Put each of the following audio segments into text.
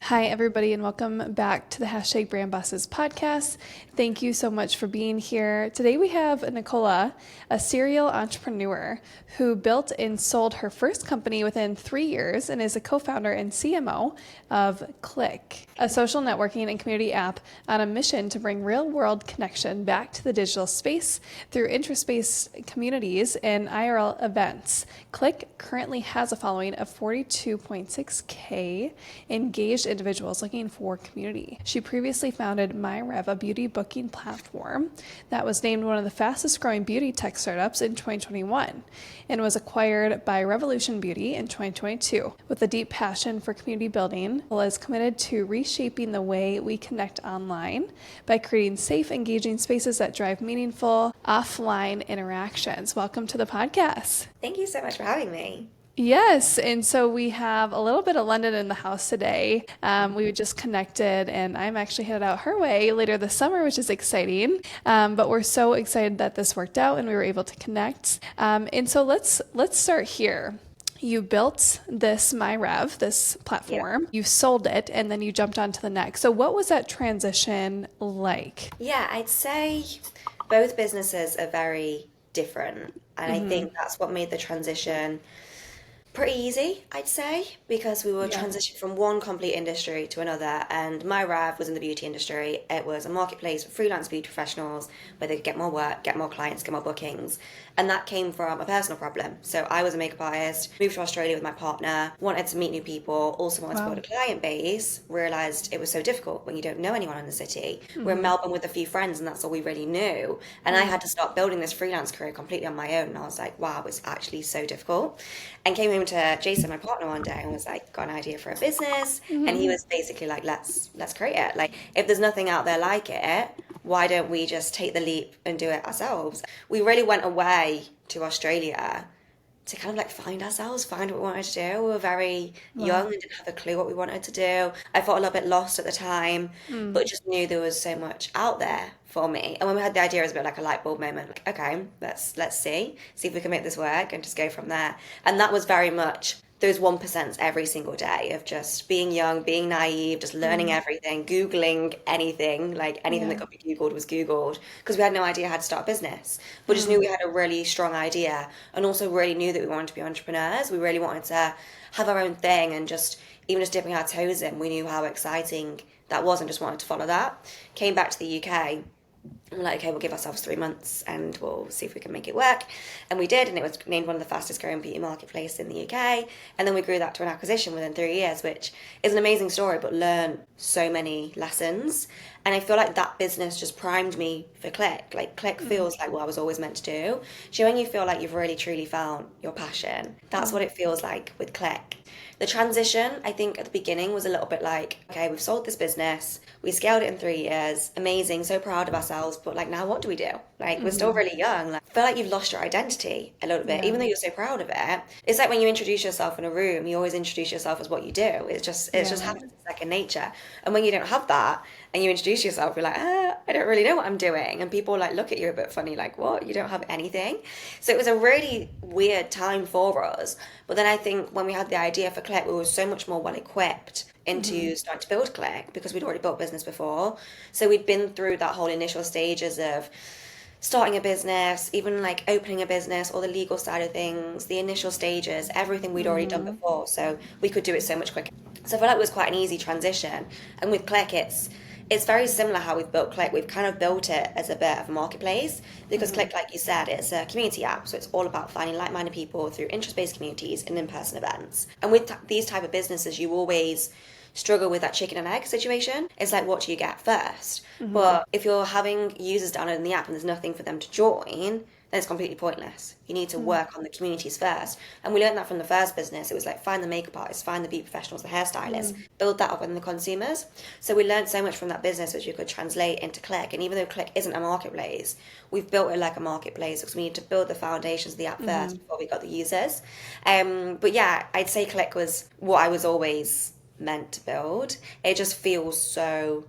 Hi, everybody, and welcome back to the Hashtag Brand Bosses podcast. Thank you so much for being here. Today we have Nicola, a serial entrepreneur who built and sold her first company within 3 years and is a co-founder and CMO of CLIQ, a social networking and community app on a mission to bring real-world connection back to the digital space through interest-based communities and IRL events. CLIQ currently has a following of 42.6K engaged individuals looking for community. She previously founded MY REV, a beauty booking platform that was named one of the fastest growing beauty tech startups in 2021 and was acquired by Revolution Beauty in 2022. With a deep passion for community building, Nicola is committed to reshaping the way we connect online by creating safe, engaging spaces that drive meaningful offline interactions. Welcome to the podcast. Thank you so much for having me. Yes, and so we have a little bit of London in the house today. We just connected, and I'm actually headed out her way later this summer, which is exciting. But we're so excited that this worked out and we were able to connect. And so let's start here. You built this MY REV, this platform. You sold it, and then you jumped on to the next. So what was that transition like? Yeah, I'd say both businesses are very different, and I think that's what made the transition pretty easy, I'd say, because we were transitioning from one complete industry to another. And MY REV was in the beauty industry. It was a marketplace for freelance beauty professionals where they could get more work, get more clients, get more bookings. And that came from a personal problem. So I was a makeup artist, moved to Australia with my partner, wanted to meet new people, also wanted to build a client base, realised it was so difficult when you don't know anyone in the city. We're in Melbourne with a few friends and that's all we really knew. And I had to start building this freelance career completely on my own. And I was like, wow, it's actually so difficult. And came home to Jason, my partner, one day and was like, got an idea for a business. And he was basically like, let's create it. Like, if there's nothing out there like it, why don't we just take the leap and do it ourselves? We really went away to Australia to kind of like find ourselves, find what we wanted to do. We were very young and didn't have a clue what we wanted to do. I felt a little bit lost at the time, but just knew there was so much out there for me. And when we had the idea, it was a bit like a light bulb moment. Like, okay, let's see if we can make this work and just go from there. And that was very much those 1% every single day of just being young, being naive, just learning everything, Googling anything, like anything that could be Googled was Googled, because we had no idea how to start a business, but just knew we had a really strong idea and also really knew that we wanted to be entrepreneurs. We really wanted to have our own thing and just even just dipping our toes in, we knew how exciting that was and just wanted to follow that. Came back to the UK. And we're like, okay, we'll give ourselves 3 months and we'll see if we can make it work. And we did, and it was named one of the fastest growing beauty marketplaces in the UK. And then we grew that to an acquisition within 3 years, which is an amazing story, but learned so many lessons. And I feel like that business just primed me for CLIQ. Like, CLIQ feels like what I was always meant to do. So when you feel like you've really truly found your passion, that's what it feels like with CLIQ. The transition, I think at the beginning was a little bit like, okay, we've sold this business, we scaled it in 3 years, amazing, so proud of ourselves, but like now what do we do? Like we're still really young. Like, I feel like you've lost your identity a little bit, even though you're so proud of it. It's like when you introduce yourself in a room, you always introduce yourself as what you do. It just happens, it's second nature. And when you don't have that and you introduce yourself, you're like, I don't really know what I'm doing. And people like look at you a bit funny, like, what? You don't have anything? So it was a really weird time for us. But then I think when we had the idea for CLIQ, we were so much more well equipped into starting to build CLIQ because we'd already built business before. So we'd been through that whole initial stages of starting a business, even like opening a business, or the legal side of things, the initial stages, everything we'd already done before. So we could do it so much quicker. So I feel like it was quite an easy transition. And with CLIQ, it's very similar how we've built CLIQ. We've kind of built it as a bit of a marketplace because CLIQ, like you said, it's a community app. So it's all about finding like-minded people through interest-based communities and in-person events. And with these type of businesses, you always struggle with that chicken and egg situation. It's like, what do you get first? But if you're having users downloading the app and there's nothing for them to join, then it's completely pointless. You need to work on the communities first. And we learned that from the first business. It was like, find the makeup artists, find the beauty professionals, the hairstylists, build that up in the consumers. So we learned so much from that business which you could translate into CLIQ. And even though CLIQ isn't a marketplace, we've built it like a marketplace because we need to build the foundations of the app first before we got the users. But yeah, I'd say CLIQ was what I was always meant to build. It just feels so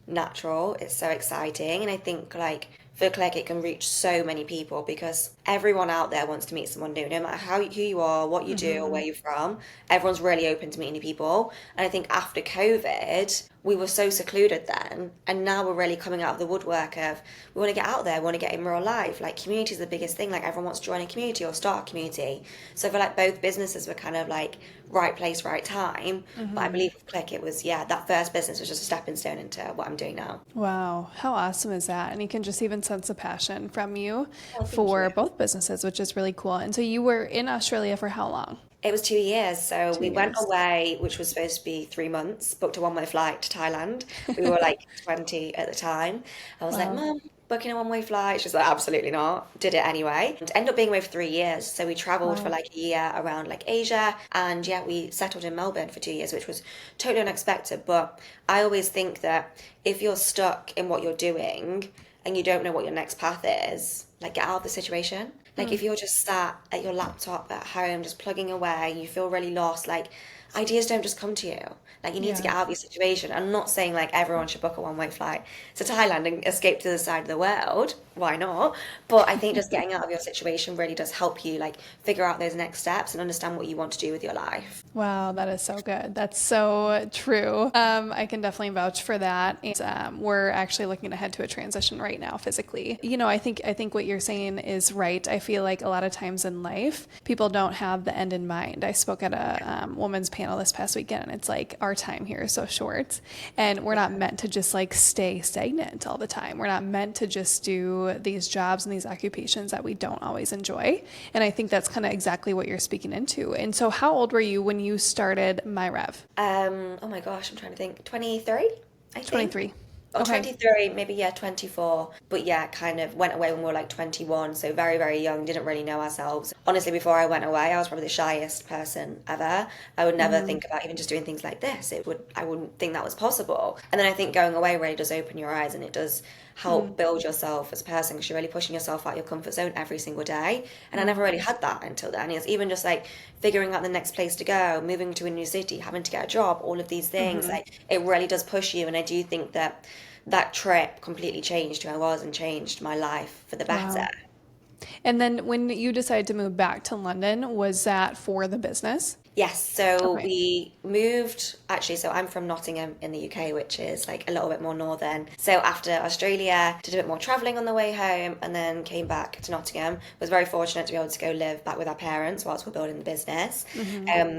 natural. It's so exciting. And I think like for CLIQ, it can reach so many people because everyone out there wants to meet someone new, no matter who you are, what you do, or where you're from. Everyone's really open to meeting new people. And I think after COVID, we were so secluded then, and now we're really coming out of the woodwork of we want to get out there, we want to get in real life. Like community is the biggest thing. Like everyone wants to join a community or start a community. So I feel like both businesses were kind of like right place, right time. But I believe with CLIQ, it was, yeah, that first business was just a stepping stone into what I'm doing now. Wow, how awesome is that? And you can just even sense the passion from you Oh, thank for you. both businesses, which is really cool. And so you were in Australia for how long? It was 2 years. So Two we went years. away, which was supposed to be 3 months, booked a one-way flight to Thailand. We were like 20 at the time. I was like, Wow. Mum, booking a one-way flight. She's like, absolutely not. Did it anyway. And ended up being away for 3 years. So we traveled for Wow. like a year around like Asia. And yeah, we settled in Melbourne for 2 years, which was totally unexpected. But I always think that if you're stuck in what you're doing and you don't know what your next path is, like get out of the situation. Like if you're just sat at your laptop at home, just plugging away, you feel really lost, like ideas don't just come to you. Like you need to Yeah. get out of your situation. I'm not saying like everyone should book a one-way flight to Thailand and escape to the side of the world. Why not? But I think just getting out of your situation really does help you like figure out those next steps and understand what you want to do with your life. Wow, that is so good. That's so true. I can definitely vouch for that. And, we're actually looking ahead to a transition right now physically. I think what you're saying is right. I feel like a lot of times in life, people don't have the end in mind. I spoke at a women's panel this past weekend, and it's like our time here is so short, and we're not meant to just like stay stagnant all the time. We're not meant to just do these jobs and these occupations that we don't always enjoy. And I think that's kind of exactly what you're speaking into. And so, how old were you when you started My Rev? Oh my gosh, I'm trying to think. 23, I think. 23. Or Okay. 23, maybe, yeah, 24. But yeah, kind of went away when we were like 21. So very, very young, didn't really know ourselves. Honestly, before I went away, I was probably the shyest person ever. I would never think about even just doing things like this. I wouldn't think that was possible. And then I think going away really does open your eyes and it does help build yourself as a person because you're really pushing yourself out your comfort zone every single day. And I never really had that until then. It's even just like figuring out the next place to go, moving to a new city, having to get a job, all of these things. Like it really does push you. And I do think that that trip completely changed who I was and changed my life for the better. Wow. And then when you decided to move back to London, was that for the business? Yes, so Okay. we moved actually. So I'm from Nottingham in the UK, which is like a little bit more northern. So after Australia, did a bit more traveling on the way home and then came back to Nottingham. Was very fortunate to be able to go live back with our parents whilst we're building the business.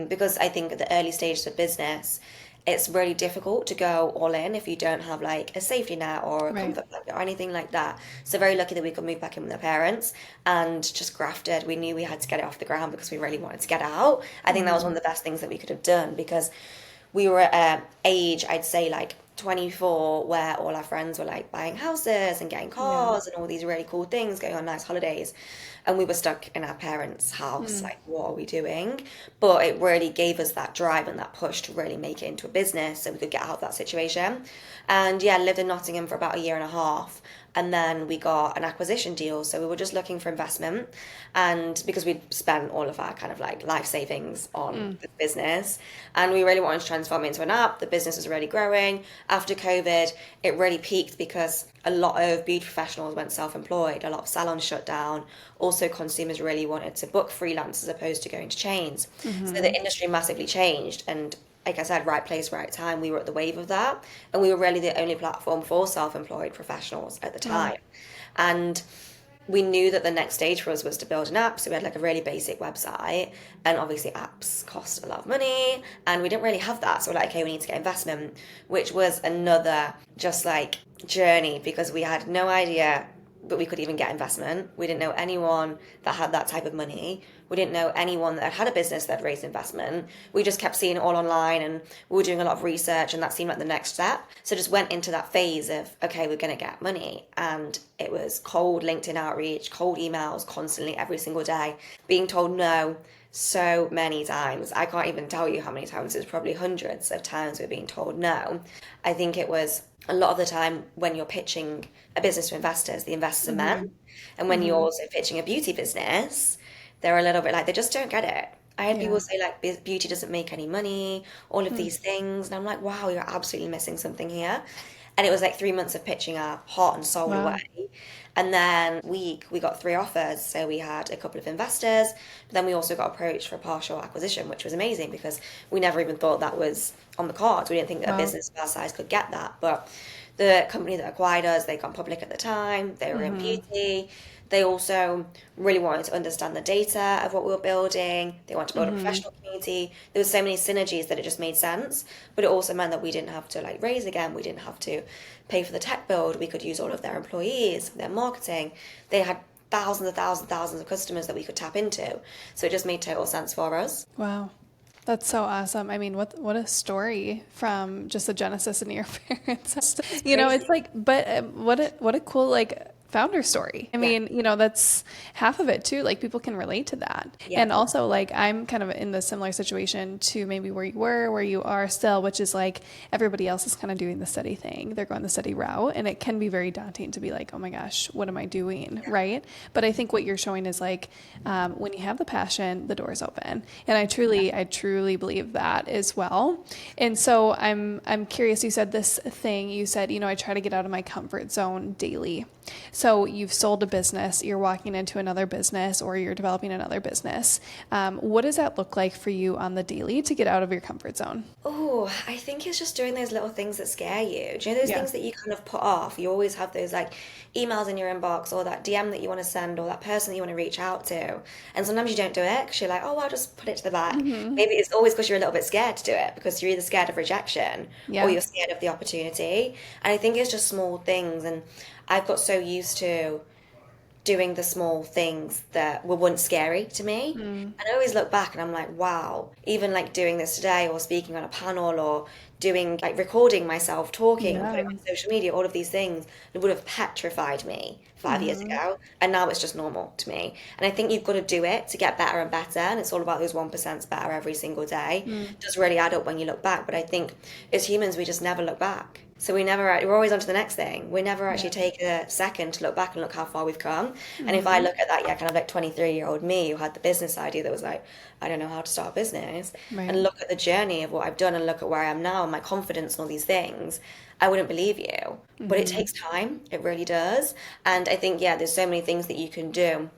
Because I think at the early stages of business, it's really difficult to go all in if you don't have like a safety net or a Right. comfort blanket or anything like that. So very lucky that we could move back in with our parents and just grafted. We knew we had to get it off the ground because we really wanted to get out. I think that was one of the best things that we could have done because we were at an age, I'd say like 24, where all our friends were like buying houses and getting Yeah. cars and all these really cool things, going on nice holidays. And we were stuck in our parents' house, like, what are we doing? But it really gave us that drive and that push to really make it into a business so we could get out of that situation. And yeah, lived in Nottingham for about a year and a half. And then we got an acquisition deal. So we were just looking for investment. And because we'd spent all of our kind of like life savings on the business, and we really wanted to transform it into an app, the business was really growing. After COVID, it really peaked because a lot of beauty professionals went self-employed, a lot of salons shut down. Also, consumers really wanted to book freelance as opposed to going to chains. So the industry massively changed. And like I said, right place, right time. We were at the wave of that. And we were really the only platform for self-employed professionals at the Wow. time. And we knew that the next stage for us was to build an app. So we had like a really basic website. And obviously apps cost a lot of money. And we didn't really have that. So we're like, okay, we need to get investment, which was another just like journey because we had no idea but we could even get investment. We didn't know anyone that had that type of money. We didn't know anyone that had a business that raised investment. We just kept seeing it all online and we were doing a lot of research and that seemed like the next step. So just went into that phase of, okay, we're going to get money. And it was cold LinkedIn outreach, cold emails constantly every single day, being told no so many times. I can't even tell you how many times. It was probably hundreds of times we're being told no. I think it was a lot of the time when you're pitching a business to investors, the investors are men. And when you're also pitching a beauty business, they're a little bit like, they just don't get it. I had people Yeah. say like beauty doesn't make any money, all of these things. And I'm like, wow, you're absolutely missing something here. And it was like 3 months of pitching our heart and soul Wow. away. And then we got 3 offers. So we had a couple of investors, but then we also got approached for a partial acquisition, which was amazing because we never even thought that was on the cards. We didn't think that a Wow. business of our size could get that. But the company that acquired us, they'd gone public at the time. They were in beauty. They also really wanted to understand the data of what we were building. They wanted to build a professional community. There were so many synergies that it just made sense. But it also meant that we didn't have to like raise again. We didn't have to pay for the tech build. We could use all of their employees, their marketing. They had thousands of customers that we could tap into. So it just made total sense for us. Wow. That's so awesome. I mean, what a story from just the genesis in your parents. It's like, but what a cool like founder story. I mean, that's half of it too. Like people can relate to that. Yeah. And also like I'm kind of in the similar situation to maybe where you were, where you are still, which is like everybody else is kind of doing the steady thing. They're going the steady route. And it can be very daunting to be like, oh my gosh, what am I doing? Yeah. Right. But I think what you're showing is like, when you have the passion, the door's open. And I truly believe that as well. And so I'm curious, you said this thing, you said, I try to get out of my comfort zone daily. So you've sold a business, you're walking into another business, or you're developing another business. What does that look like for you on the daily to get out of your comfort zone? Oh, I think it's just doing those little things that scare you. Do you know those things that you kind of put off? You always have those like emails in your inbox or that DM that you want to send or that person that you want to reach out to. And sometimes you don't do it because you're like, oh, I'll just put it to the back. Maybe it's always because you're a little bit scared to do it because you're either scared of rejection or you're scared of the opportunity. And I think it's just small things. And I've got so used to doing the small things that were once scary to me. And I always look back and I'm like, wow, even like doing this today or speaking on a panel or doing like recording myself talking and putting it on social media, all of these things that would have petrified me 5 years ago. And now it's just normal to me. And I think you've got to do it to get better and better. And it's all about those 1% better every single day. It does really add up when you look back. But I think as humans, we just never look back. So we're always on to the next thing. We never actually take a second to look back and look how far we've come. And if I look at that, kind of like 23-year-old me who had the business idea that was like, I don't know how to start a business, and look at the journey of what I've done and look at where I am now and my confidence and all these things, I wouldn't believe you. But it takes time. It really does. And I think, there's so many things that you can do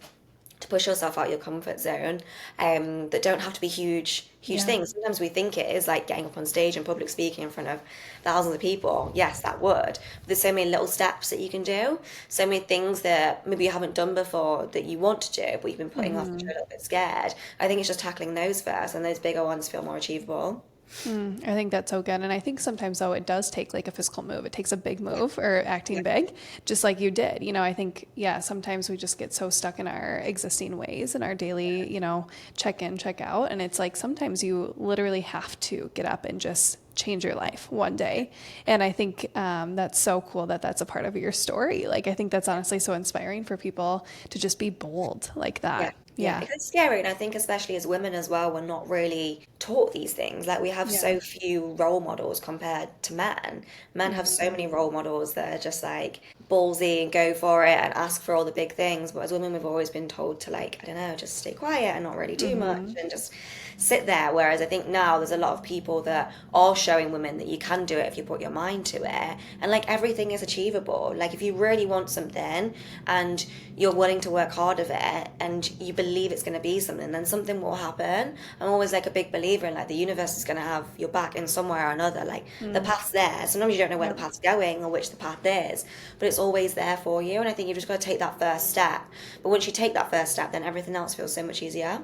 to push yourself out of your comfort zone that don't have to be huge things. Sometimes we think it is like getting up on stage and public speaking in front of thousands of people. Yes, that would. But there's so many little steps that you can do, so many things that maybe you haven't done before that you want to do, but you've been putting off because you're a little bit scared. I think it's just tackling those first, and those bigger ones feel more achievable. I think that's so good. And I think sometimes, though, it does take like a physical move. It takes a big move or acting big, just like you did. I think, sometimes we just get so stuck in our existing ways and our daily, check in, check out. And it's like sometimes you literally have to get up and just change your life one day. And I think that's so cool that that's a part of your story. Like, I think that's honestly so inspiring for people to just be bold like that. Yeah. It's scary, and I think especially as women as well, we're not really taught these things. Like we have so few role models compared to men. Men have so many role models that are just like ballsy and go for it and ask for all the big things. But as women, we've always been told to like, I don't know, just stay quiet and not really do much and just sit there. Whereas I think now there's a lot of people that are showing women that you can do it if you put your mind to it. And like everything is achievable. Like if you really want something and you're willing to work hard of it and you believe it's going to be something, then something will happen. I'm always like a big believer in like the universe is going to have your back in somewhere or another. Like the path's there. Sometimes you don't know where the path's going or which the path is, but it's always there for you. And I think you've just got to take that first step. But once you take that first step, then everything else feels so much easier.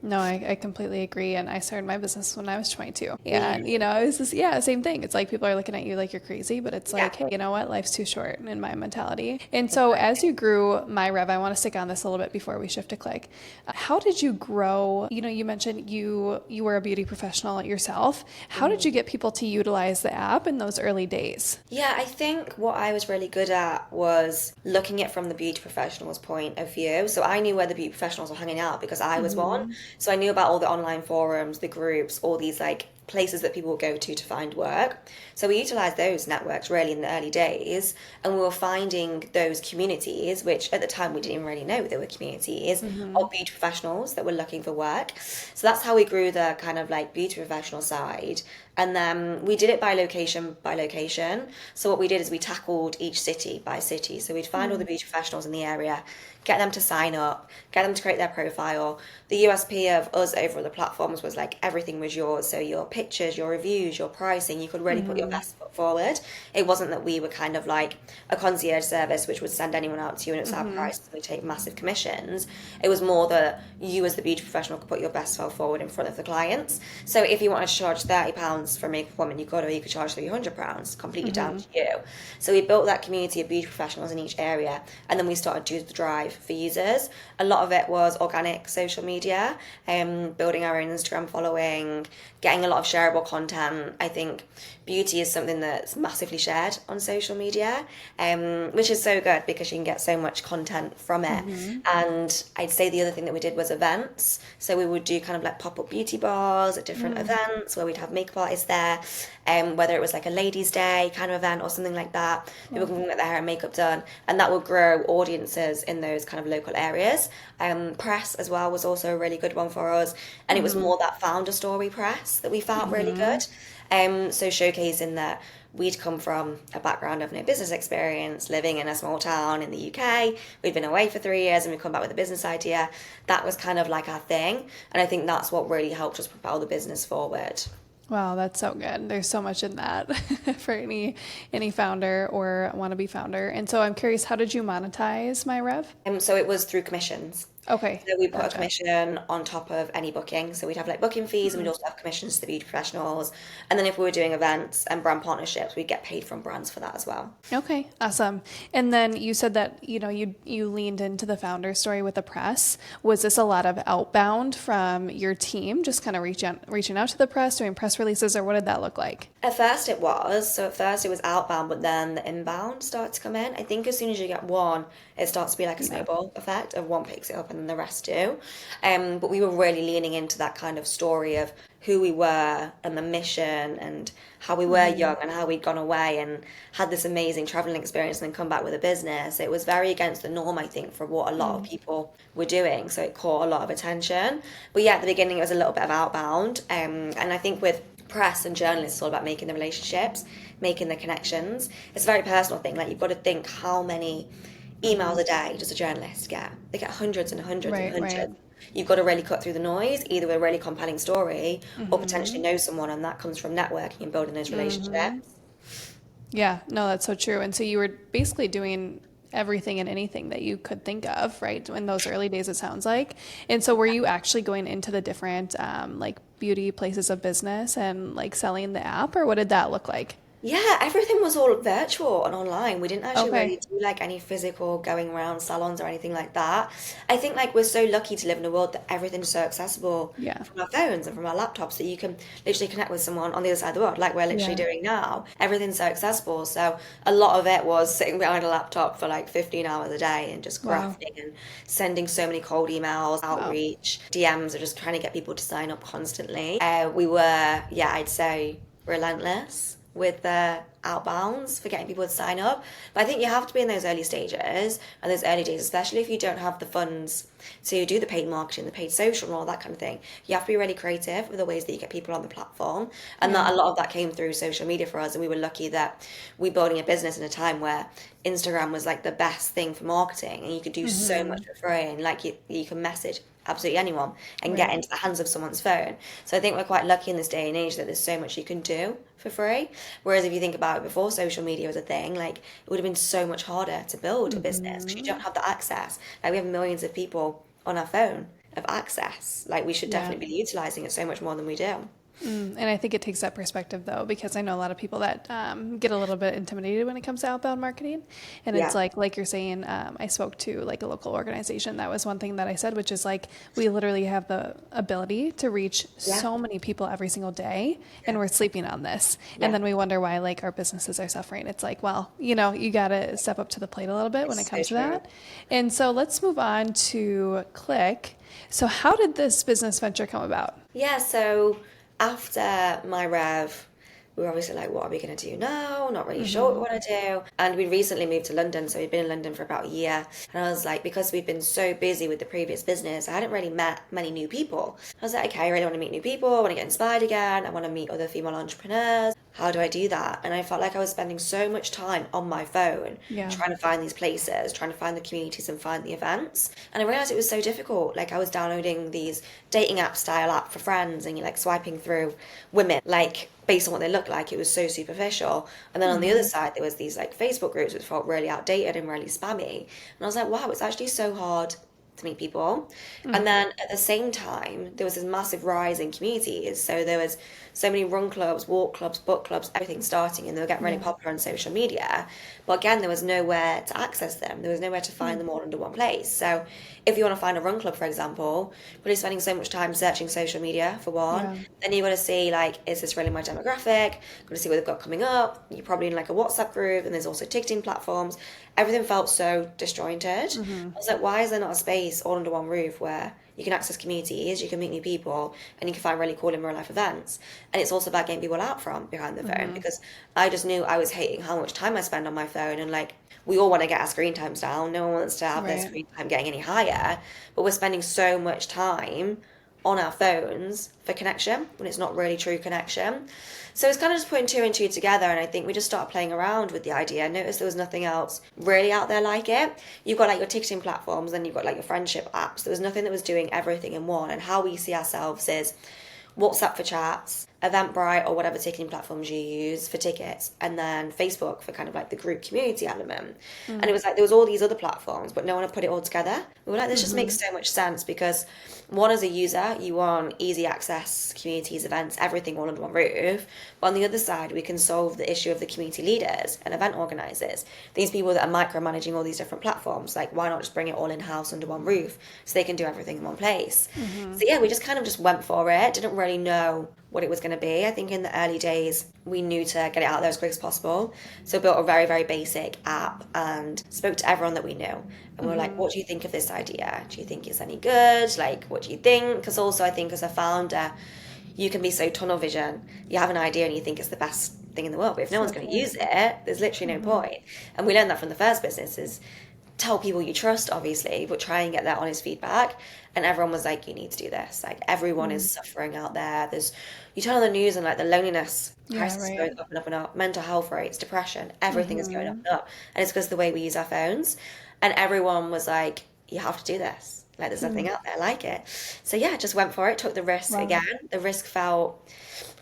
No, I completely agree. And I started my business when I was 22. And, it was just, same thing. It's like people are looking at you like you're crazy, but it's like, hey, you know what? Life's too short in my mentality. And so as you grew My Rev, I want to stick on this a little bit before we shift to CLIQ. How did you grow? You mentioned you were a beauty professional yourself. How did you get people to utilize the app in those early days? Yeah, I think what I was really good at was looking at it from the beauty professional's point of view. So I knew where the beauty professionals were hanging out because I was one. So I knew about all the online forums, the groups, all these like places that people go to find work. So we utilized those networks really in the early days, and we were finding those communities, which at the time we didn't even really know there were communities of beauty professionals that were looking for work. So that's how we grew the kind of like beauty professional side. And then we did it by location by location. So what we did is we tackled each city by city. So we'd find all the beauty professionals in the area, get them to sign up, get them to create their profile. The USP of us over the platforms was like everything was yours. So your pictures, your reviews, your pricing, you could really put your best foot forward. It wasn't that we were kind of like a concierge service which would send anyone out to you and it's our price and we take massive commissions. It was more that you as the beauty professional could put your best self forward in front of the clients. So if you wanted to charge £30 for a makeup appointment, you could, or you could charge £300, completely down to you. So we built that community of beauty professionals in each area, and then we started to do the drive for users. A lot of it was organic social media, building our own Instagram following, getting a lot of shareable content. I think beauty is something that's massively shared on social media, which is so good because you can get so much content from it. And I'd say the other thing that we did was events. So we would do kind of like pop-up beauty bars at different events where we'd have makeup artists there, whether it was like a ladies' day kind of event or something like that. People can get their hair and makeup done, and that would grow audiences in those kind of local areas. Press as well was also a really good one for us, and it was more that founder story press that we found really good. So showcasing that we'd come from a background of no business experience, living in a small town in the UK. We'd been away for 3 years and we'd come back with a business idea. That was kind of like our thing. And I think that's what really helped us propel the business forward. Wow, that's so good. There's so much in that for any founder or wannabe founder. And so I'm curious, how did you monetize My Rev? So it was through commissions. Okay. So we put a Gotcha. commission on top of any booking. So we'd have like booking fees, and we'd also have commissions to the beauty professionals. And then if we were doing events and brand partnerships, we'd get paid from brands for that as well. Okay, awesome. And then you said that, you leaned into the founder story with the press. Was this a lot of outbound from your team, just kind of reaching out to the press, doing press releases, or what did that look like? At first it was. So at first it was outbound, but then the inbound started to come in. I think as soon as you get one, it starts to be like a snowball effect of one picks it up and then the rest do. But we were really leaning into that kind of story of who we were and the mission and how we were young and how we'd gone away and had this amazing traveling experience and then come back with a business. It was very against the norm, I think, for what a lot of people were doing. So it caught a lot of attention. But yeah, at the beginning it was a little bit of outbound. And I think with press and journalists, it's all about making the relationships, making the connections. It's a very personal thing. Like, you've got to think, how many emails a day does a journalist get? They get hundreds and hundreds and hundreds. Right. You've got to really cut through the noise, either with a really compelling story or potentially know someone, and that comes from networking and building those relationships. Yeah, no, that's so true. And so you were basically doing everything and anything that you could think of, right? In those early days, it sounds like. And so were you actually going into the different like beauty places of business and like selling the app, or what did that look like? Yeah, everything was all virtual and online. We didn't actually Okay. really do like any physical going around salons or anything like that. I think like we're so lucky to live in a world that everything's so accessible Yeah. from our phones and from our laptops, that you can literally connect with someone on the other side of the world, like we're literally Yeah. doing now. Everything's so accessible. So a lot of it was sitting behind a laptop for like 15 hours a day and just Wow. grafting and sending so many cold emails, outreach, DMs, or just trying to get people to sign up constantly. We were, yeah, I'd say relentless with the outbounds for getting people to sign up. But I think you have to be in those early stages and those early days, especially if you don't have the funds to do the paid marketing, the paid social and all that kind of thing. You have to be really creative with the ways that you get people on the platform. And that a lot of that came through social media for us. And we were lucky that we were building a business in a time where Instagram was like the best thing for marketing, and you could do so much for free, and like you can message absolutely anyone and get into the hands of someone's phone. So I think we're quite lucky in this day and age that there's so much you can do for free. Whereas if you think about it, before social media was a thing, like, it would have been so much harder to build a business because you don't have the access. Like, we have millions of people on our phone of access. Like, we should Yeah. definitely be utilizing it so much more than we do. And I think it takes that perspective, though, because I know a lot of people that get a little bit intimidated when it comes to outbound marketing. And it's Yeah. like you're saying, I spoke to like a local organization. That was one thing that I said, which is like, we literally have the ability to reach so many people every single day, and we're sleeping on this. Yeah. And then we wonder why like our businesses are suffering. It's like, well, you got to step up to the plate a little bit when it So comes to true. that. And so let's move on to CLIQ. So how did this business venture come about? Yeah, so After My Rev, we were obviously like, what are we going to do now? Not really sure what we want to do. And we recently moved to London, so we'd been in London for about a year. And I was like, because we've been so busy with the previous business, I hadn't really met many new people. I was like, okay, I really want to meet new people. I want to get inspired again. I want to meet other female entrepreneurs. How do I do that? And I felt like I was spending so much time on my phone trying to find these places, trying to find the communities and find the events. And I realized it was so difficult. Like I was downloading these dating app style app for friends and you're like swiping through women, like based on what they look like. It was so superficial. And then on the other side, there was these like Facebook groups which felt really outdated and really spammy. And I was like, wow, it's actually so hard to meet people. And then at the same time, there was this massive rise in communities. So there was so many run clubs, walk clubs, book clubs, everything starting, and they were getting really popular on social media. But again, there was nowhere to access them. There was nowhere to find them all under one place. So if you want to find a run club, for example, you're spending so much time searching social media for one. Then you've got to see, like, is this really my demographic? Got to see what they've got coming up. You're probably in like a WhatsApp group, and there's also ticketing platforms. Everything felt so disjointed. I was like, why is there not a space all under one roof where you can access communities, you can meet new people, and you can find really cool in real life events? And it's also about getting people out from behind the phone, because I just knew I was hating how much time I spend on my phone. And like, we all want to get our screen times down. No one wants to have their screen time getting any higher, but we're spending so much time on our phones for connection when it's not really true connection. So it's kind of just putting two and two together, and I think we just started playing around with the idea. I noticed there was nothing else really out there like it. You've got like your ticketing platforms, then you've got like your friendship apps. There was nothing that was doing everything in one. And how we see ourselves is WhatsApp for chats, Eventbrite or whatever ticketing platforms you use for tickets, and then Facebook for kind of like the group community element. And it was like there was all these other platforms, but no one had put it all together. We were like, this just makes so much sense, because one, as a user, you want easy access, communities, events, everything all under one roof. But on the other side, we can solve the issue of the community leaders and event organizers, these people that are micromanaging all these different platforms. Like, why not just bring it all in-house under one roof so they can do everything in one place? So yeah, we just kind of just went for it. Didn't really know what it was going to be. I think in the early days, we knew to get it out there as quick as possible. So built a very, very basic app and spoke to everyone that we knew. And we were like, what do you think of this idea? Do you think it's any good? Like, what do you think? Because also I think as a founder, you can be so tunnel vision. You have an idea and you think it's the best thing in the world. But if no one's going to use it, there's literally no point. And we learned that from the first business is tell people you trust, obviously, but try and get their honest feedback. And everyone was like, you need to do this. Like, everyone is suffering out there. You turn on the news and like the loneliness prices going up and up and up, mental health rates, depression, everything is going up and up. And it's because of the way we use our phones. And everyone was like, you have to do this. Like, there's nothing out there like it. So yeah, just went for it, took the risk again. The risk felt,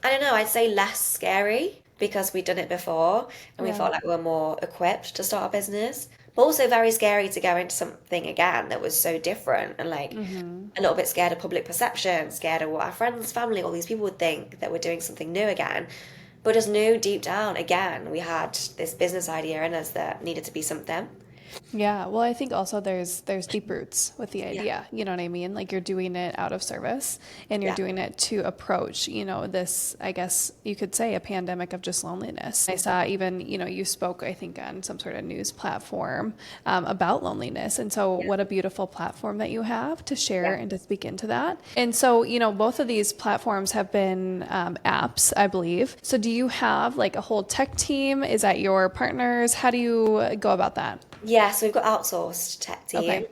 I don't know, I'd say less scary because we'd done it before and we felt like we were more equipped to start a business. But also very scary to go into something again that was so different and like a little bit scared of public perception, scared of what our friends, family, all these people would think that we're doing something new again. But just knew deep down, again, we had this business idea in us that needed to be something. Yeah, well, I think also there's deep roots with the idea. Yeah. You know what I mean? Like, you're doing it out of service and you're doing it to approach, this, I guess you could say, a pandemic of just loneliness. I saw even, you spoke, I think, on some sort of news platform about loneliness. And so what a beautiful platform that you have to share and to speak into that. And so, both of these platforms have been apps, I believe. So do you have like a whole tech team? Is that your partners? How do you go about that? Yeah, so we've got outsourced tech team. Okay.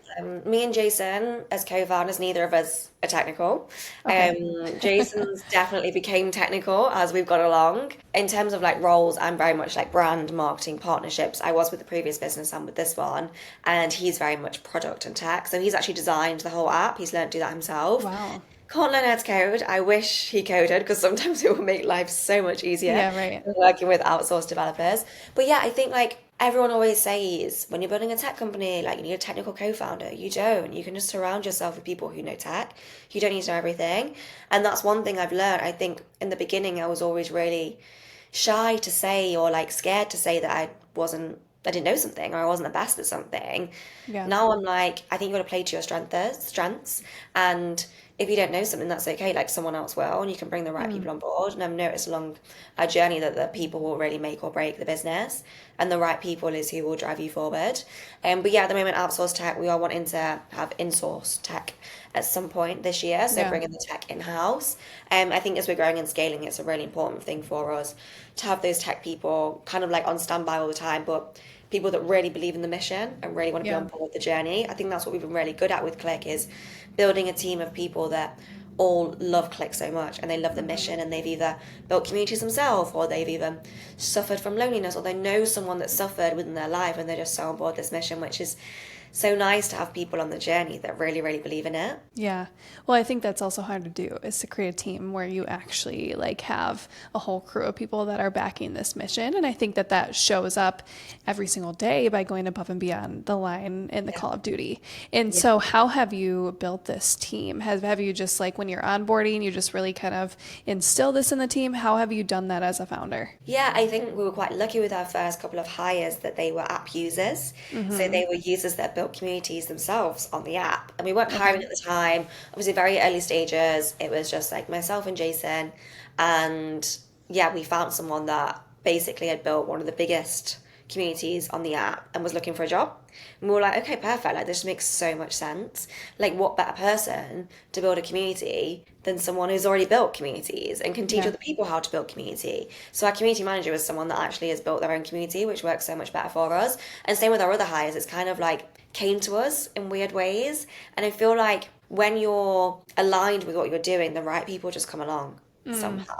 Me and Jason, as co-founders, neither of us are technical. Okay. Jason's definitely became technical as we've gone along. In terms of like roles, I'm very much like brand, marketing, partnerships. I was with the previous business and with this one, and he's very much product and tech. So he's actually designed the whole app. He's learned to do that himself. Wow. Can't learn how to code. I wish he coded because sometimes it will make life so much easier Yeah, right. than working with outsourced developers. But yeah, I think like everyone always says when you're building a tech company, like you need a technical co-founder. You don't. You can just surround yourself with people who know tech. You don't need to know everything. And that's one thing I've learned. I think in the beginning I was always really shy to say or like scared to say that I didn't know something or I wasn't the best at something. Yeah. Now I'm like, I think you got to play to your strengths and if you don't know something, that's okay. Like someone else will, and you can bring the right people on board. And I've noticed along our journey that the people will really make or break the business, and the right people is who will drive you forward. But yeah, at the moment, outsourced tech, we are wanting to have in-source tech at some point this year, so Yeah. bringing the tech in-house. I think as we're growing and scaling, it's a really important thing for us to have those tech people kind of like on standby all the time, but people that really believe in the mission and really want to be Yeah. on board with the journey. I think that's what we've been really good at with CLIQ, is building a team of people that all love CLIQ so much and they love the mission, and they've either built communities themselves, or they've either suffered from loneliness, or they know someone that suffered within their life and they're just so on board this mission, which is so nice to have people on the journey that really, really believe in it. Yeah. Well, I think that's also hard to do, is to create a team where you actually like have a whole crew of people that are backing this mission. And I think that that shows up every single day by going above and beyond the line in the Call of Duty. And Yeah. so how have you built this team? Have you just like when you're onboarding, you just really kind of instill this in the team? How have you done that as a founder? Yeah, I think we were quite lucky with our first couple of hires that they were app users. So they were users that built communities themselves on the app. And we weren't hiring at the time, obviously very early stages. It was just like myself and Jason. And yeah, we found someone that basically had built one of the biggest communities on the app and was looking for a job. And we were like, okay, perfect. Like, this makes so much sense. Like, what better person to build a community than someone who's already built communities and can teach Yeah. other people how to build community? So our community manager was someone that actually has built their own community, which works so much better for us. And same with our other hires. It's kind of like came to us in weird ways. And I feel like when you're aligned with what you're doing, the right people just come along somehow.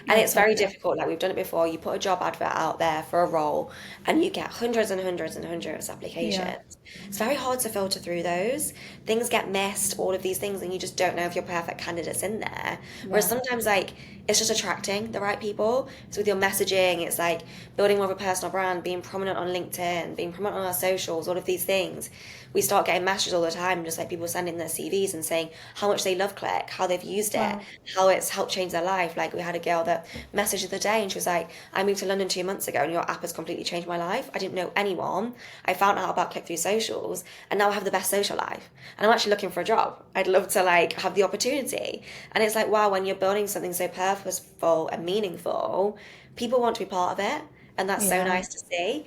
And it's very difficult. Like, we've done it before. You put a job advert out there for a role and you get hundreds and hundreds and hundreds of applications. It's very hard to filter through those. Things get missed, all of these things, and you just don't know if your perfect candidate's in there. Whereas sometimes, like, it's just attracting the right people. So with your messaging, it's like building more of a personal brand, being prominent on LinkedIn, being prominent on our socials, all of these things. We start getting messages all the time, just like people sending their CVs and saying how much they love CLIQ, how they've used it, how it's helped change their life. Like, we had a girl that messaged the other day and she was like, I moved to London 2 months ago and your app has completely changed my life. I didn't know anyone. I found out about CLIQ through socials and now I have the best social life. And I'm actually looking for a job. I'd love to like have the opportunity. And it's like, wow, when you're building something so purposeful and meaningful, people want to be part of it. And that's so nice to see.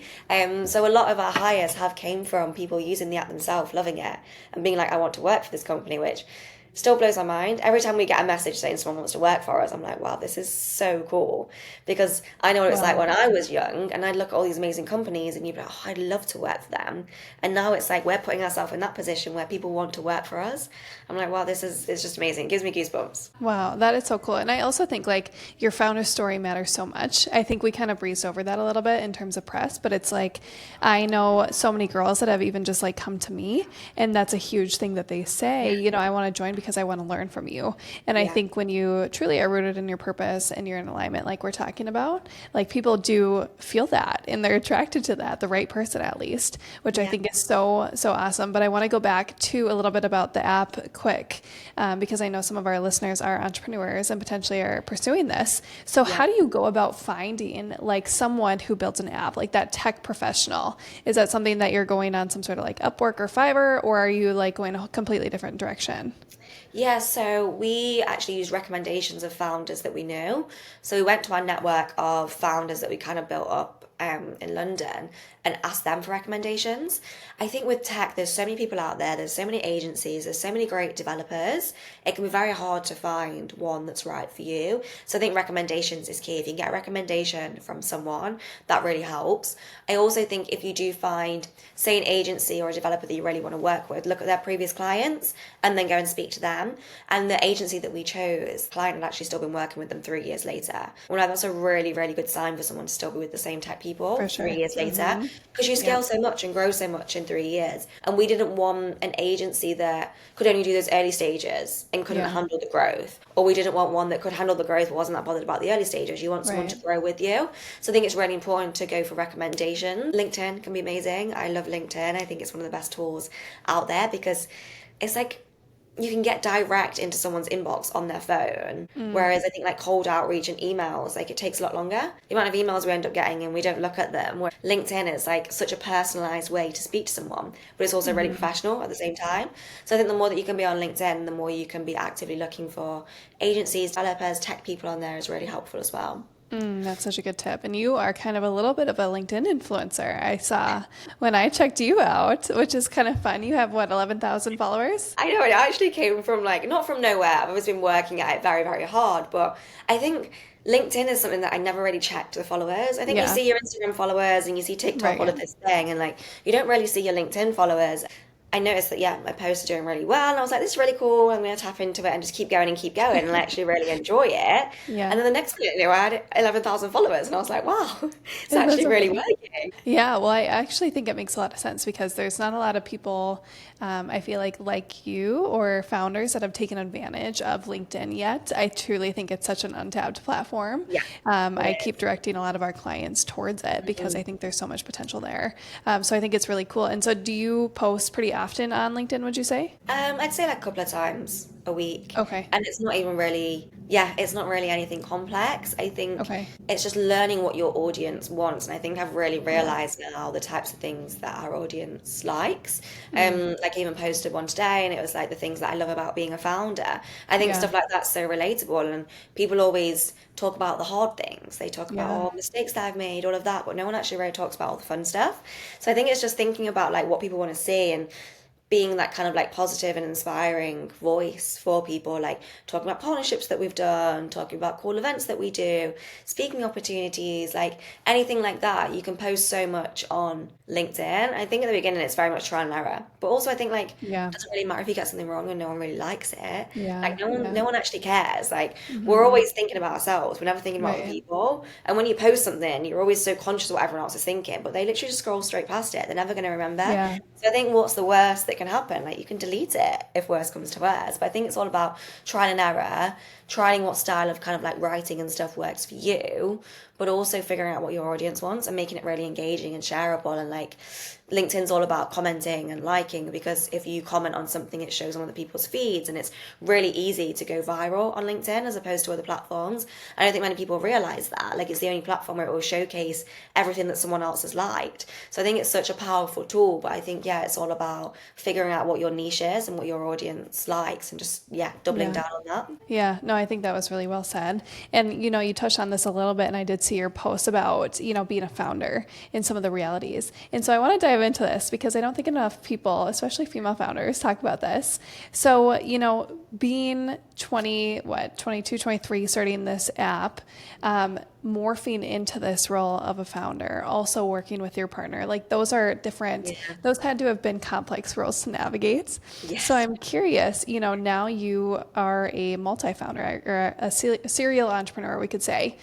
So a lot of our hires have came from people using the app themselves, loving it, and being like, I want to work for this company, which still blows my mind. Every time we get a message saying someone wants to work for us, I'm like, wow, this is so cool. Because I know what it's like when I was young, and I'd look at all these amazing companies and you'd be like, oh, I'd love to work for them. And now it's like we're putting ourselves in that position where people want to work for us. I'm like, wow, it's just amazing. It gives me goosebumps. Wow, that is so cool. And I also think like your founder story matters so much. I think we kind of breezed over that a little bit in terms of press, but it's like I know so many girls that have even just like come to me, and that's a huge thing that they say, you know, I want to join because I want to learn from you. And I think when you truly are rooted in your purpose and you're in alignment, like we're talking about, like people do feel that and they're attracted to that, the right person at least, which I think is so awesome. But I want to go back to a little bit about the app quick, because I know some of our listeners are entrepreneurs and potentially are pursuing this. So how do you go about finding like someone who builds an app, like that tech professional? Is that something that you're going on some sort of like Upwork or Fiverr, or are you like going a completely different direction? Yeah, so we actually use recommendations of founders that we know. So we went to our network of founders that we kind of built up in London and asked them for recommendations. I think with tech, there's so many people out there, there's so many agencies, there's so many great developers. It can be very hard to find one that's right for you. So I think recommendations is key. If you can get a recommendation from someone, that really helps. I also think if you do find, say, an agency or a developer that you really want to work with, look at their previous clients and then go and speak to them. And the agency that we chose, client had actually still been working with them 3 years later. Well, that's a really, really good sign for someone to still be with the same tech people For sure. 3 years later. Because you scale so much and grow so much in 3 years. And we didn't want an agency that could only do those early stages and couldn't handle the growth. Or we didn't want one that could handle the growth but wasn't that bothered about the early stages. You want someone to grow with you. So I think it's really important to go for recommendations. LinkedIn can be amazing. I love LinkedIn. I think it's one of the best tools out there because it's like you can get direct into someone's inbox on their phone. Whereas I think like cold outreach and emails, like it takes a lot longer. The amount of emails we end up getting and we don't look at them. Where LinkedIn is like such a personalized way to speak to someone, but it's also really professional at the same time. So I think the more that you can be on LinkedIn, the more you can be actively looking for agencies, developers, tech people on there is really helpful as well. That's such a good tip. And you are kind of a little bit of a LinkedIn influencer. I saw when I checked you out, which is kind of fun. You have what, 11,000 followers? I know it actually came from like not from nowhere. I've always been working at it very, very hard, but I think LinkedIn is something that I never really checked the followers. I think you Yeah. see your Instagram followers and you see TikTok, all Right. of this thing, and like you don't really see your LinkedIn followers. I noticed that yeah, my posts are doing really well, and I was like, this is really cool. I'm going to tap into it and just keep going, and actually really enjoy it. Yeah. And then the next minute, I had 11,000 followers, and I was like, wow, it's That's actually really amazing. working. Yeah, well, I actually think it makes a lot of sense because there's not a lot of people, I feel like you or founders that have taken advantage of LinkedIn yet. I truly think it's such an untapped platform. Yeah, I it keep directing a lot of our clients towards it because is. I think there's so much potential there. So I think it's really cool. And so do you post pretty often on LinkedIn, would you say? I'd say like a couple of times a week. Okay. And it's not even really, yeah, it's not really anything complex. I think Okay. it's just learning what your audience wants. And I think I've really Yeah. realized now the types of things that our audience likes. Mm. Like I even posted one today and it was like the things that I love about being a founder. I think Yeah. stuff like that's so relatable and people always talk about the hard things. They talk about Yeah. all mistakes that I've made, all of that, but no one actually really talks about all the fun stuff. So I think it's just thinking about like what people want to see and being that kind of like positive and inspiring voice for people, like talking about partnerships that we've done, talking about cool events that we do, speaking opportunities, like anything like that. You can post so much on LinkedIn. I think at the beginning it's very much trial and error, but also I think like it Yeah. doesn't really matter if you get something wrong and no one really likes it. Yeah. Like no one, Yeah. no one actually cares. Like we're Hmm. always thinking about ourselves. We're never thinking about other Right. people. And when you post something, you're always so conscious of what everyone else is thinking, but they literally just scroll straight past it. They're never going to remember. Yeah. So I think what's the worst that can happen? Like you can delete it if worst comes to worst. But I think it's all about trial and error, trying what style of kind of like writing and stuff works for you, but also figuring out what your audience wants and making it really engaging and shareable. And like LinkedIn's all about commenting and liking because if you comment on something, it shows on other people's feeds and it's really easy to go viral on LinkedIn as opposed to other platforms. I don't think many people realize that. Like it's the only platform where it will showcase everything that someone else has liked. So I think it's such a powerful tool, but I think, yeah, it's all about figuring out what your niche is and what your audience likes and just, yeah, doubling Yeah. down on that. Yeah, no, I think that was really well said. And, you touched on this a little bit, and I did see your post about, being a founder and some of the realities. And so I want to dive into this because I don't think enough people, especially female founders, talk about this. So, being 20, 22, 23, starting this app, morphing into this role of a founder, also working with your partner, like those are different, Yeah. those had to have been complex roles to navigate. So Yes. I'm curious, now you are a multi-founder or a serial entrepreneur, we could say.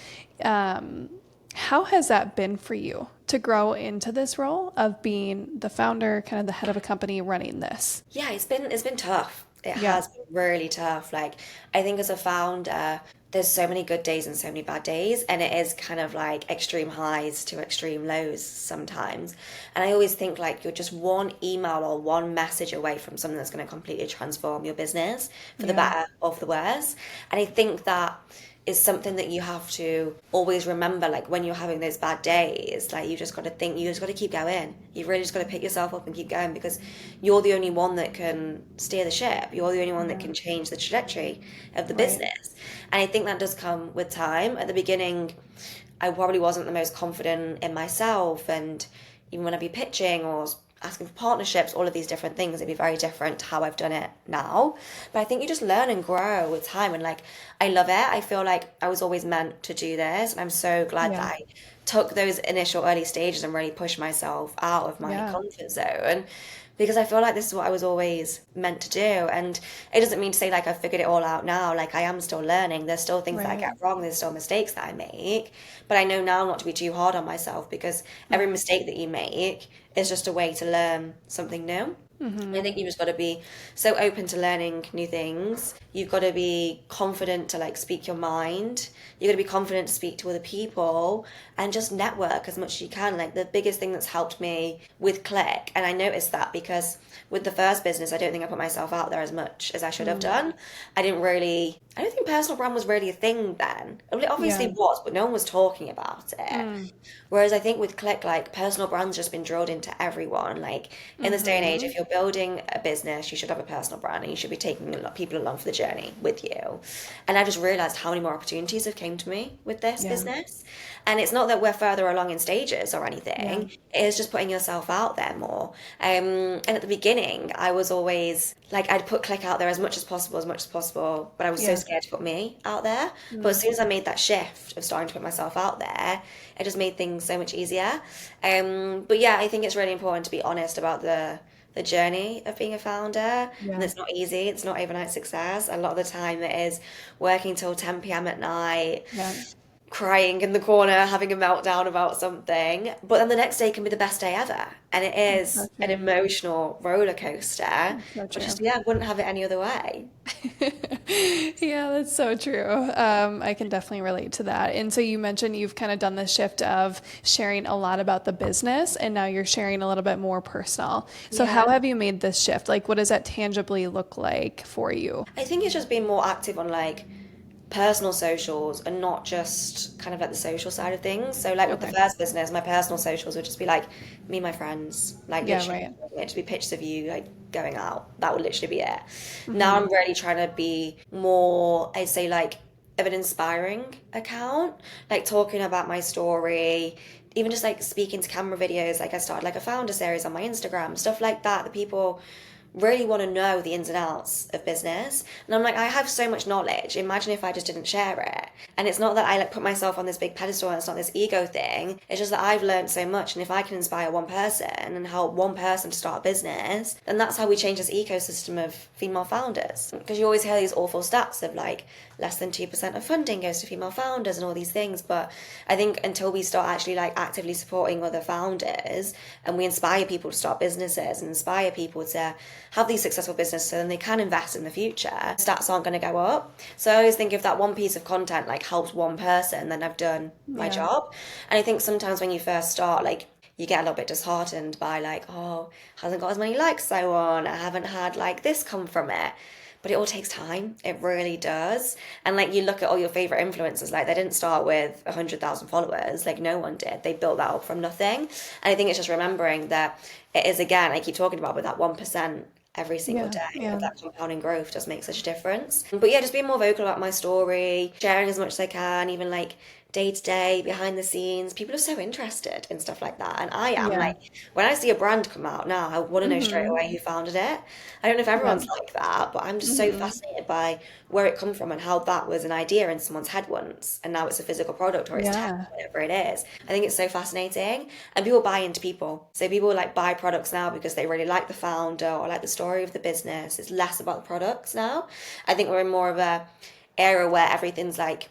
How has that been for you to grow into this role of being the founder, kind of the head of a company running this? Yeah, it's been tough. It Yeah. has been really tough. Like I think as a founder, there's so many good days and so many bad days, and it is kind of like extreme highs to extreme lows sometimes. And I always think like you're just one email or one message away from something that's going to completely transform your business for the Yeah. better or for the worse. And I think that is something that you have to always remember, like when you're having those bad days, like you just got to think, you just got to keep going. You've really just got to pick yourself up and keep going because you're the only one that can steer the ship. You're the only one that Yeah. can change the trajectory of the Right. business. And I think that does come with time. At the beginning, I probably wasn't the most confident in myself. And even when I'd be pitching or asking for partnerships, all of these different things, it'd be very different to how I've done it now. But I think you just learn and grow with time. And like, I love it. I feel like I was always meant to do this. And I'm so glad that Yeah. I took those initial early stages and really pushed myself out of my Yeah. comfort zone because I feel like this is what I was always meant to do. And it doesn't mean to say like I've figured it all out now. Like I am still learning. There's still things that I Right. get wrong. There's still mistakes that I make. But I know now not to be too hard on myself because every mistake that you make is just a way to learn something new. I think you've just got to be so open to learning new things. You've got to be confident to like speak your mind. You've got to be confident to speak to other people and just network as much as you can. Like the biggest thing that's helped me with CLIQ, and I noticed that because with the first business, I don't think I put myself out there as much as I should have done. I don't think personal brand was really a thing then. It obviously Yeah. was, but no one was talking about it. Whereas I think with CLIQ, like personal brand's just been drilled into everyone. Like in this day and age, if you're building a business, you should have a personal brand and you should be taking people along for the journey with you. And I just realized how many more opportunities have came to me with this Yeah. business. And it's not that we're further along in stages or Yeah. anything. It is just putting yourself out there more. And at the beginning, I was always like, I'd put CLIQ out there as much as possible, but I was so Yeah. scared to put me out there. But as soon as I made that shift of starting to put myself out there, it just made things so much easier. But yeah, I think it's really important to be honest about the journey of being a founder. And Yeah. it's not easy. It's not overnight success. A lot of the time it is working till 10 p.m. at night, Yeah. crying in the corner, having a meltdown about something. But then the next day can be the best day ever. And it So is an true. emotional roller coaster. So But just, true. yeah, I wouldn't have it any other way. Yeah, that's so true. I can definitely relate to that. And so you mentioned you've kind of done this shift of sharing a lot about the business and now you're sharing a little bit more personal. So Yeah. how have you made this shift? Like, what does that tangibly look like for you? I think it's just being more active on like personal socials and not just kind of like the social side of things. So like with the Okay. first business, my personal socials would just be like me and my friends, like Yeah, literally right. it'd just be pictures of you like going out. That would literally be it. Now Mm-hmm. I'm really trying to be more, I'd say like of an inspiring account, like talking about my story, even just like speaking to camera videos. Like I started like a founder series on my Instagram, stuff like that, that people really want to know the ins and outs of business. And I'm like, I have so much knowledge. Imagine if I just didn't share it. And it's not that I like put myself on this big pedestal and it's not this ego thing. It's just that I've learned so much. And if I can inspire one person and help one person to start a business, then that's how we change this ecosystem of female founders. Because you always hear these awful stats of like less than 2% of funding goes to female founders and all these things. But I think until we start actually like actively supporting other founders and we inspire people to start businesses and inspire people to have these successful businesses so then they can invest in the future, stats aren't going to go up. So I always think if that one piece of content like helps one person, then I've done my Yeah. job. And I think sometimes when you first start, like you get a little bit disheartened by like, oh, hasn't got as many likes as I want. I haven't had like this come from it. But it all takes time. It really does. And like you look at all your favorite influencers, like they didn't start with 100,000 followers. Like no one did. They built that up from nothing. And I think it's just remembering that it is, again, I keep talking about with that 1% every single Yeah. day of Yeah. that compounding growth just makes such a difference. But yeah, just being more vocal about my story, sharing as much as I can, even like day to day, behind the scenes. People are so interested in stuff like that. And I am Yeah. like, when I see a brand come out now, I want to know straight Mm-hmm. away who founded it. I don't know if Yeah. everyone's like that, but I'm just so Mm-hmm. fascinated by where it come from and how that was an idea in someone's head once, and now it's a physical product or it's tech, Yeah. whatever it is. I think it's so fascinating, and people buy into people. So people like buy products now because they really like the founder or like the story of the business. It's less about the products now. I think we're in more of a era where everything's like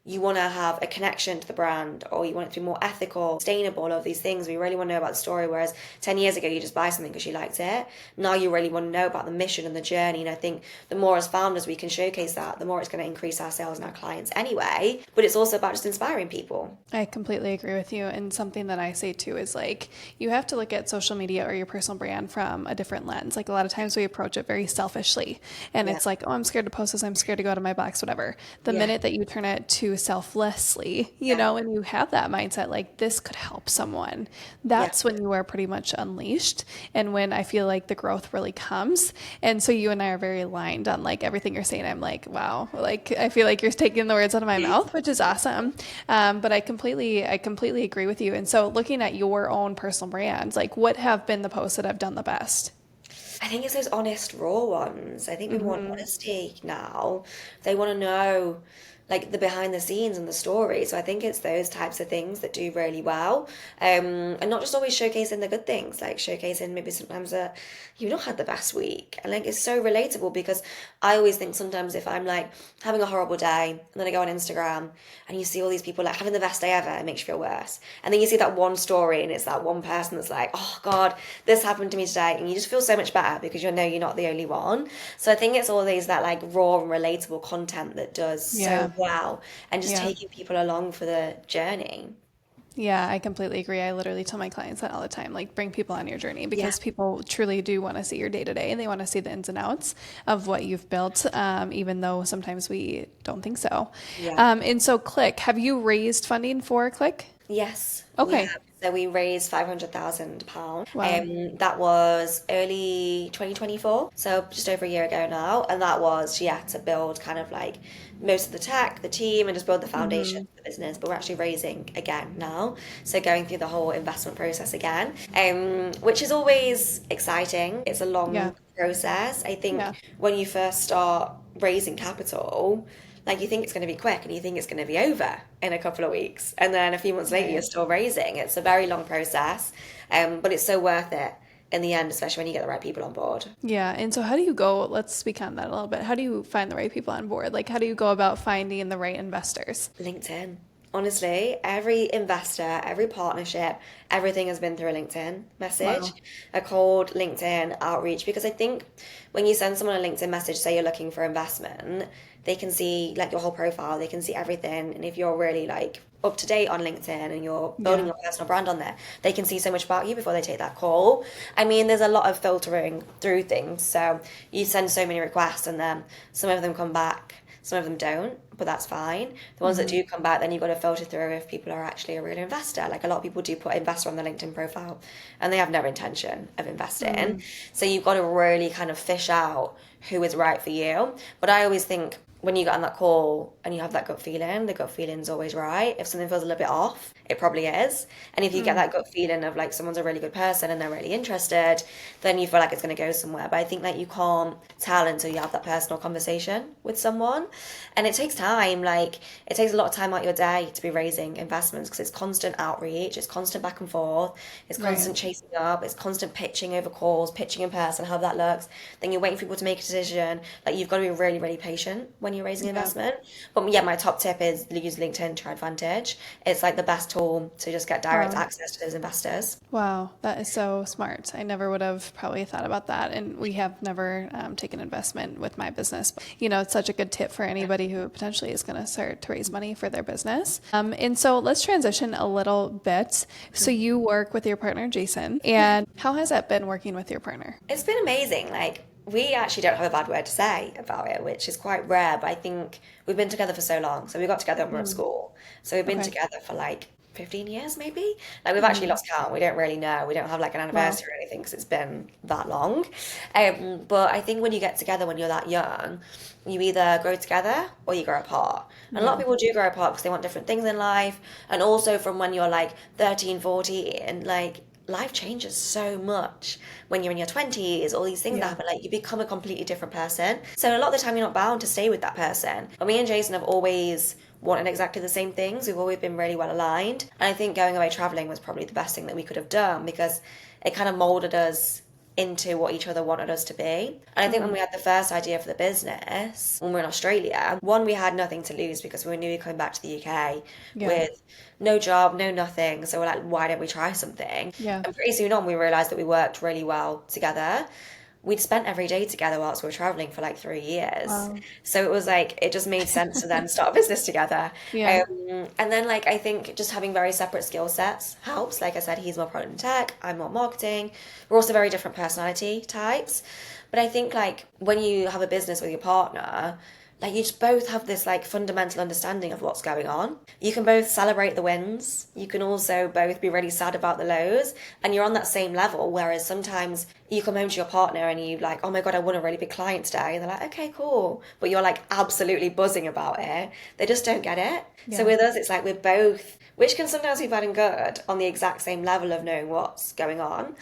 you want to have a connection to the brand or you want it to be more ethical, sustainable, all of these things. We really want to know about the story. Whereas 10 years ago, you just buy something because you liked it. Now you really want to know about the mission and the journey. And I think the more as founders we can showcase that, the more it's going to increase our sales and our clients anyway. But it's also about just inspiring people. I completely agree with you. And something that I say too is like, you have to look at social media or your personal brand from a different lens. Like a lot of times we approach it very selfishly and Yeah. it's like, oh, I'm scared to post this. I'm scared to go out of my box, whatever. The Yeah. minute that you turn it to selflessly, you Yeah. know, and you have that mindset, like this could help someone, Yeah. that's when you are pretty much unleashed. And when I feel like the growth really comes. And so you and I are very aligned on like everything you're saying. I'm like, wow, like I feel like you're taking the words out of my mouth, which is awesome. But I completely agree with you. And so looking at your own personal brands, like what have been the posts that have done the best? I think it's those honest, raw ones. I think people want Mm-hmm. honesty now. They want to know. like the behind the scenes and the story. So I think it's those types of things that do really well. And not just always showcasing the good things, like showcasing maybe sometimes that you've not had the best week. And like it's so relatable because I always think sometimes if I'm like having a horrible day and then I go on Instagram and you see all these people like having the best day ever, it makes you feel worse. And then you see that one story and it's that one person that's like, oh God, this happened to me today. And you just feel so much better because you know you're not the only one. So I think it's always that like raw and relatable content that does so well and just taking people along for the journey. Yeah, I completely agree. I literally tell my clients that all the time, like bring people on your journey because people truly do want to see your day to day and they want to see the ins and outs of what you've built, even though sometimes we don't think so. And so CLIQ, have you raised funding for CLIQ? Yes. Okay. So we raised £500,000. Wow. That was early 2024, so just over a year ago now. And that was, to build kind of like most of the tech, the team, and just build the foundation for the business. But we're actually raising again now. So going through the whole investment process again, which is always exciting. It's a long process. I think when you first start raising capital, like you think it's going to be quick and you think it's going to be over in a couple of weeks. And then a few months later, you're still raising. It's a very long process, but it's so worth it in the end, especially when you get the right people on board. Yeah. And so how do you go, let's speak on that a little bit. How do you find the right people on board? Like, how do you go about finding the right investors? LinkedIn. Honestly, every investor, every partnership, everything has been through a LinkedIn message, a cold LinkedIn outreach. Because I think when you send someone a LinkedIn message, say you're looking for investment, they can see like your whole profile, they can see everything. And if you're really like up to date on LinkedIn and you're building your personal brand on there, they can see so much about you before they take that call. I mean, there's a lot of filtering through things. So you send so many requests and then some of them come back. Some of them don't, but that's fine. The ones that do come back, then you've got to filter through if people are actually a real investor. Like a lot of people do put investor on their LinkedIn profile and they have no intention of investing. So you've got to really kind of fish out who is right for you. But I always think when you get on that call and you have that gut feeling, the gut feeling's always right. If something feels a little bit off, it probably is. And if you get that gut feeling of like someone's a really good person and they're really interested, then you feel like it's going to go somewhere. But I think like you can't tell until you have that personal conversation with someone. And it takes time. Like it takes a lot of time out your day to be raising investments because it's constant outreach, it's constant back and forth, it's constant chasing up, it's constant pitching over calls, pitching in person, how that looks. Then you're waiting for people to make a decision. Like you've got to be really, really patient when you're raising investment. But yeah, my top tip is use LinkedIn to your advantage. It's like the best tool to just get direct access to those investors. Wow, that is so smart. I never would have probably thought about that. And we have never taken investment with my business. But, you know, it's such a good tip for anybody who potentially is going to start to raise money for their business. And so let's transition a little bit. So you work with your partner, Jason. And how has that been working with your partner? It's been amazing. Like, we actually don't have a bad word to say about it, which is quite rare. But I think we've been together for so long. So we got together when we were at school. So we've been together for like 15 years maybe. Like we've actually lost count. We don't really know. We don't have like an anniversary or anything because it's been that long. But I think when you get together when you're that young, you either grow together or you grow apart. And a lot of people do grow apart because they want different things in life. And also from when you're like 13, 14, like life changes so much when you're in your 20s, all these things that happen, like you become a completely different person. So a lot of the time you're not bound to stay with that person. But me and Jason have always wanted exactly the same things. We've always been really well aligned. And I think going away traveling was probably the best thing that we could have done because it kind of molded us into what each other wanted us to be. And I think when we had the first idea for the business, when we were in Australia, one, we had nothing to lose because we knew we were coming back to the UK with no job, no nothing. So we're like, why don't we try something? And pretty soon on, we realised that we worked really well together. We'd spent every day together whilst we were traveling for like 3 years. So it was like, it just made sense to then start a business together. And then like, I think just having very separate skill sets helps. Like I said, he's more product and tech, I'm more marketing. We're also very different personality types. But I think like when you have a business with your partner, like you just both have this like fundamental understanding of what's going on. You can both celebrate the wins. You can also both be really sad about the lows, and you're on that same level. Whereas sometimes you come home to your partner and you like, oh my God, I won a really big client today. And they're like, okay, cool. But you're like absolutely buzzing about it. They just don't get it. So with us, it's like we're both, which can sometimes be bad and good, on the exact same level of knowing what's going on.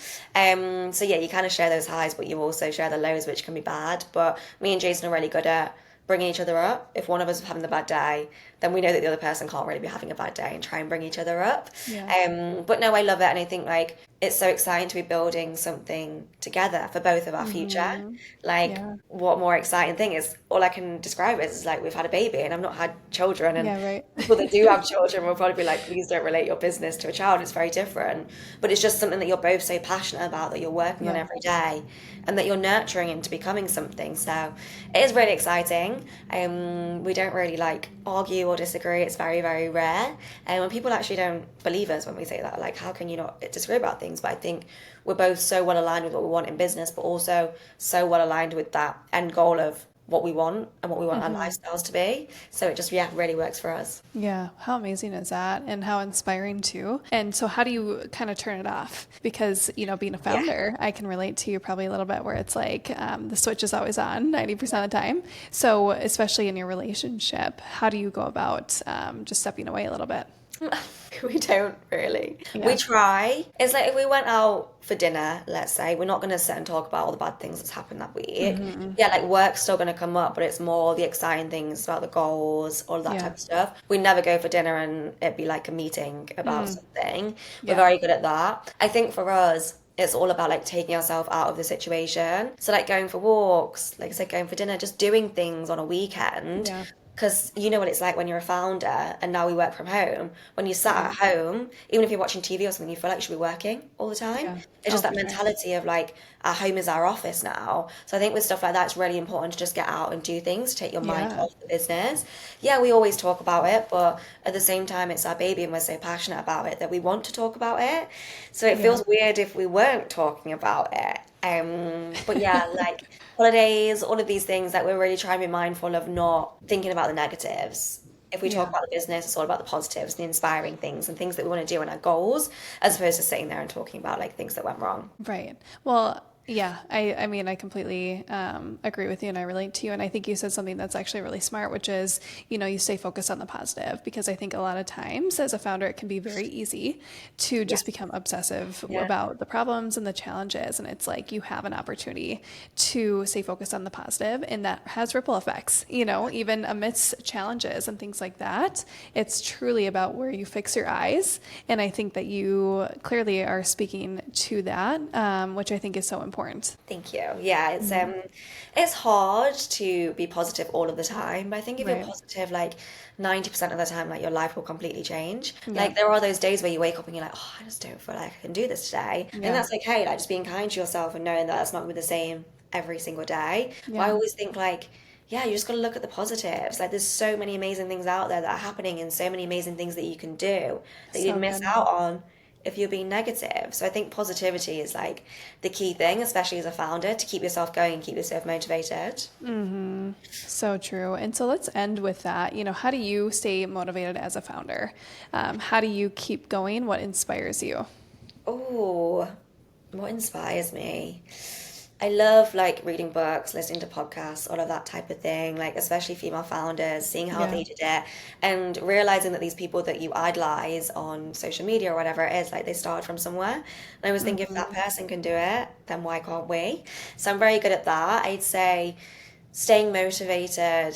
So yeah, you kind of share those highs, but you also share the lows, which can be bad. But me and Jason are really good at bringing each other up. If one of us is having a bad day, then we know that the other person can't really be having a bad day, and try and bring each other up. But no, I love it. And I think like it's so exciting to be building something together for both of our future. Like what more exciting thing is, all I can describe it is like we've had a baby, and I've not had children, and people that do have children will probably be like, please don't relate your business to a child. It's very different. But it's just something that you're both so passionate about, that you're working on every day, and that you're nurturing into becoming something. So it is really exciting. We don't really like argue or disagree. It's very, very rare. And when people actually don't believe us when we say that, like, how can you not disagree about things? But I think we're both so well aligned with what we want in business, but also so well aligned with that end goal of what we want and what we want our lifestyles to be. So it just, really works for us. Yeah. How amazing is that? And how inspiring too. And so how do you kind of turn it off? Because, being a founder, I can relate to you probably a little bit, where it's like the switch is always on 90% of the time. So especially in your relationship, how do you go about just stepping away a little bit? We don't really. We try. It's like if we went out for dinner, let's say, we're not going to sit and talk about all the bad things that's happened that week. Yeah, like work's still going to come up, but it's more the exciting things about the goals, all that type of stuff. We never go for dinner and it'd be like a meeting about something. We're very good at that. I think for us, it's all about like taking ourselves out of the situation. So like going for walks, like I said, going for dinner, just doing things on a weekend. Because you know what it's like when you're a founder, and now we work from home. When you sat at home, even if you're watching TV or something, you feel like you should be working all the time. It's just that mentality of like, our home is our office now. So I think with stuff like that, it's really important to just get out and do things, to take your mind off the business. Yeah, we always talk about it, but at the same time, it's our baby, and we're so passionate about it that we want to talk about it. So it feels weird if we weren't talking about it. But yeah, like holidays, all of these things, that we're really trying to be mindful of not thinking about the negatives. If we talk about the business, it's all about the positives, the inspiring things, and things that we want to do, and our goals, as opposed to sitting there and talking about like things that went wrong. Right. Well, yeah, I mean, I completely agree with you, and I relate to you. And I think you said something that's actually really smart, which is, you stay focused on the positive, because I think a lot of times as a founder, it can be very easy to just become obsessive about the problems and the challenges. And it's like you have an opportunity to stay focused on the positive, and that has ripple effects, even amidst challenges and things like that. It's truly about where you fix your eyes. And I think that you clearly are speaking to that, which I think is so important. Thank you. Yeah, it's hard to be positive all of the time, but I think if you're positive like 90% of the time, like your life will completely change. Like there are those days where you wake up and you're like, oh, I just don't feel like I can do this today. And that's okay, like just being kind to yourself and knowing that that's not going to be the same every single day. But I always think like, you just got to look at the positives. Like there's so many amazing things out there that are happening, and so many amazing things that you can do that you didn't miss out on if you're being negative. So I think positivity is like the key thing, especially as a founder, to keep yourself going and keep yourself motivated. So true. And so let's end with that. How do you stay motivated as a founder? How do you keep going? What inspires you? Oh, what inspires me? I love like reading books, listening to podcasts, all of that type of thing, like especially female founders, seeing how they did it, and realizing that these people that you idolize on social media or whatever it is, like they started from somewhere. And I was thinking, if that person can do it, then why can't we? So I'm very good at that. I'd say staying motivated,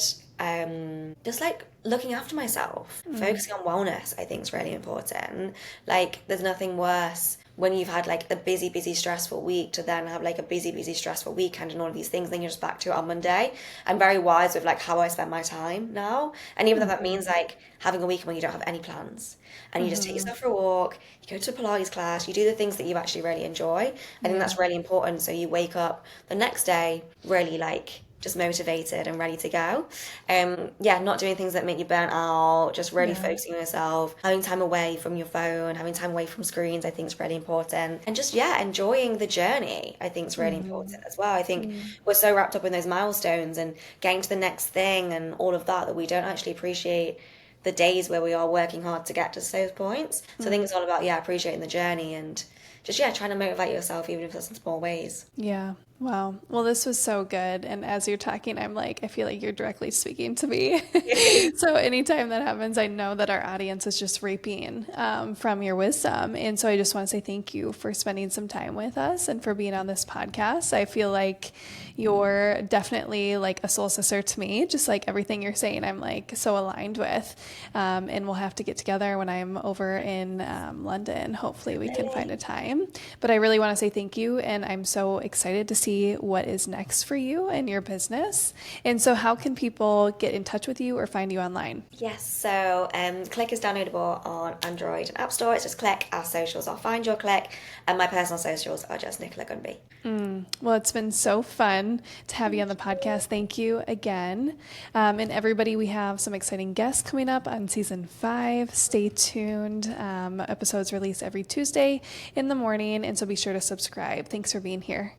just like looking after myself, focusing on wellness, I think is really important. Like there's nothing worse when you've had like a busy, stressful week to then have like a busy, stressful weekend and all of these things, then you're just back to it on Monday. I'm very wise with like how I spend my time now. And even though that means like having a weekend when you don't have any plans, and you just take yourself for a walk, you go to a Pilates class, you do the things that you actually really enjoy. I think that's really important. So you wake up the next day really like just motivated and ready to go. Not doing things that make you burn out, just really focusing on yourself, having time away from your phone, having time away from screens, I think is really important. And just, enjoying the journey, I think is really important as well. I think we're so wrapped up in those milestones and getting to the next thing and all of that we don't actually appreciate the days where we are working hard to get to those points. So I think it's all about, appreciating the journey and just, trying to motivate yourself, even if it's in small ways. Yeah. Wow. Well, this was so good. And as you're talking, I'm like, I feel like you're directly speaking to me. So anytime that happens, I know that our audience is just reaping from your wisdom. And so I just want to say thank you for spending some time with us and for being on this podcast. I feel like you're definitely like a soul sister to me, just like everything you're saying, I'm like so aligned with. And we'll have to get together when I'm over in London. Hopefully we can find a time. But I really want to say thank you. And I'm so excited to see what is next for you and your business. And so how can people get in touch with you or find you online? Yes, so CLIQ is downloadable on Android and App Store. It's just CLIQ. Our socials are Find Your CLIQ, and my personal socials are just Nicola Gunby. Well, it's been so fun to have you on the podcast. Thank you again. And everybody, we have some exciting guests coming up on season 5. Stay tuned. Episodes release every Tuesday in the morning, and so be sure to subscribe. Thanks for being here.